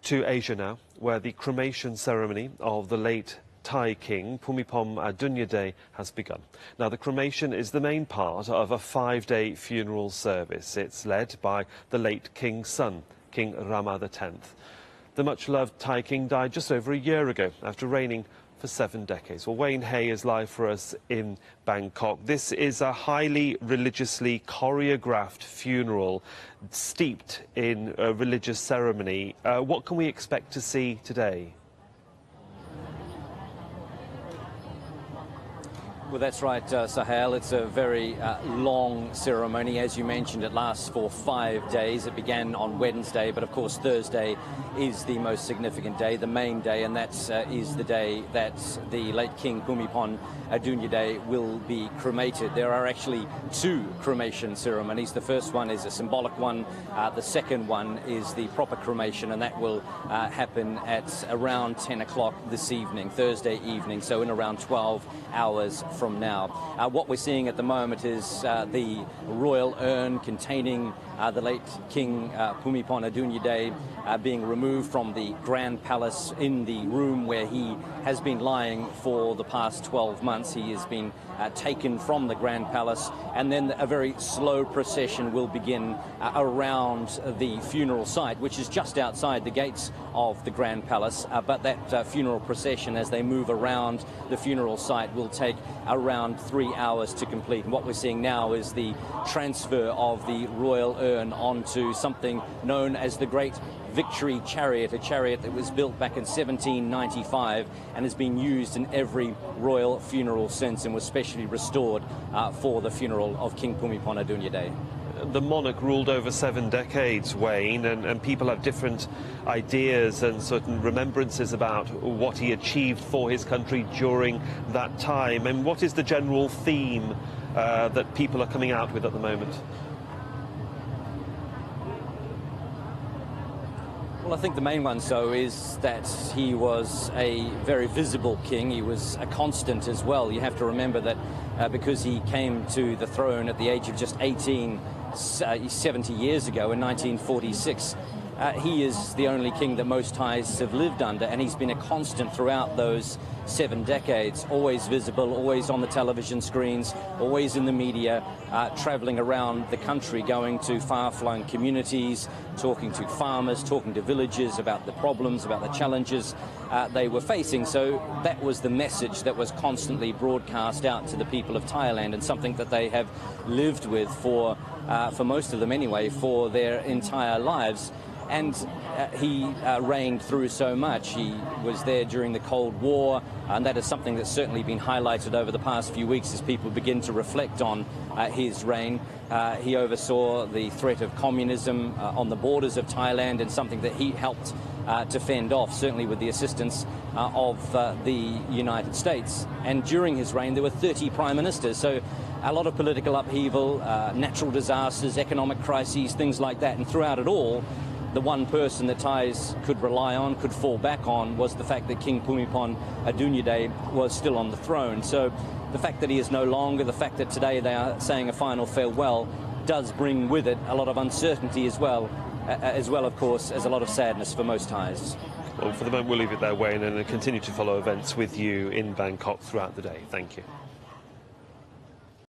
To Asia now, where the cremation ceremony of the late Thai king Bhumibol Adulyadej has begun. Now, the cremation is the main part of a 5-day funeral service. It's led by the late king's son, King Rama X. The much-loved Thai king died just over a year ago after reigning for 7 decades. Well, Wayne Hay is live for us in Bangkok. This is a highly religiously choreographed funeral steeped in a religious ceremony. What can we expect to see today? Well, that's right, Sahel. It's a very long ceremony. As you mentioned, it lasts for 5 days. It began on Wednesday, but of course Thursday is the most significant day, the main day, and that is the day that the late King Bhumibol Adulyadej will be cremated. There are actually 2 cremation ceremonies. The first one is a symbolic one. The second one is the proper cremation, and that will happen at around 10 o'clock this evening, Thursday evening, so in around 12 hours from now. What we're seeing at the moment is the royal urn containing the late King Bhumibol Adulyadej being removed from the Grand Palace in the room where he has been lying for the past 12 months. He has been taken from the Grand Palace, and then a very slow procession will begin around the funeral site, which is just outside the gates of the Grand Palace. But that funeral procession, as they move around the funeral site, will take around 3 hours to complete. And what we're seeing now is the transfer of the royal urn onto something known as the Great Victory Chariot, a chariot that was built back in 1795 and has been used in every royal funeral since, and was specially restored for the funeral of King Bhumibol Adulyadej. The monarch ruled over 7 decades, Wayne, and people have different ideas and certain remembrances about what he achieved for his country during that time. And what is the general theme that people are coming out with at the moment? Well, I think the main one, so, is that he was a very visible king. He was a constant as well. You have to remember that because he came to the throne at the age of just 18, 70 years ago in 1946, he is the only king that most Thais have lived under, and he's been a constant throughout those 7 decades, always visible, always on the television screens, always in the media, traveling around the country, going to far-flung communities, talking to farmers, talking to villagers about the problems, about the challenges they were facing. So that was the message that was constantly broadcast out to the people of Thailand, and something that they have lived with for most of them anyway, for their entire lives. And he reigned through so much. He was there during the Cold War, and that is something that's certainly been highlighted over the past few weeks as people begin to reflect on his reign. He oversaw the threat of communism on the borders of Thailand, and something that he helped to fend off, certainly with the assistance of the United States. And during his reign, there were 30 prime ministers, so a lot of political upheaval, natural disasters, economic crises, things like that. And throughout it all, the one person that Thais could rely on, could fall back on, was the fact that King Bhumibol Adulyadej was still on the throne. So the fact that he is no longer, the fact that today they are saying a final farewell, does bring with it a lot of uncertainty as well, of course, as a lot of sadness for most Thais. Well, for the moment, we'll leave it there, Wayne, and continue to follow events with you in Bangkok throughout the day. Thank you.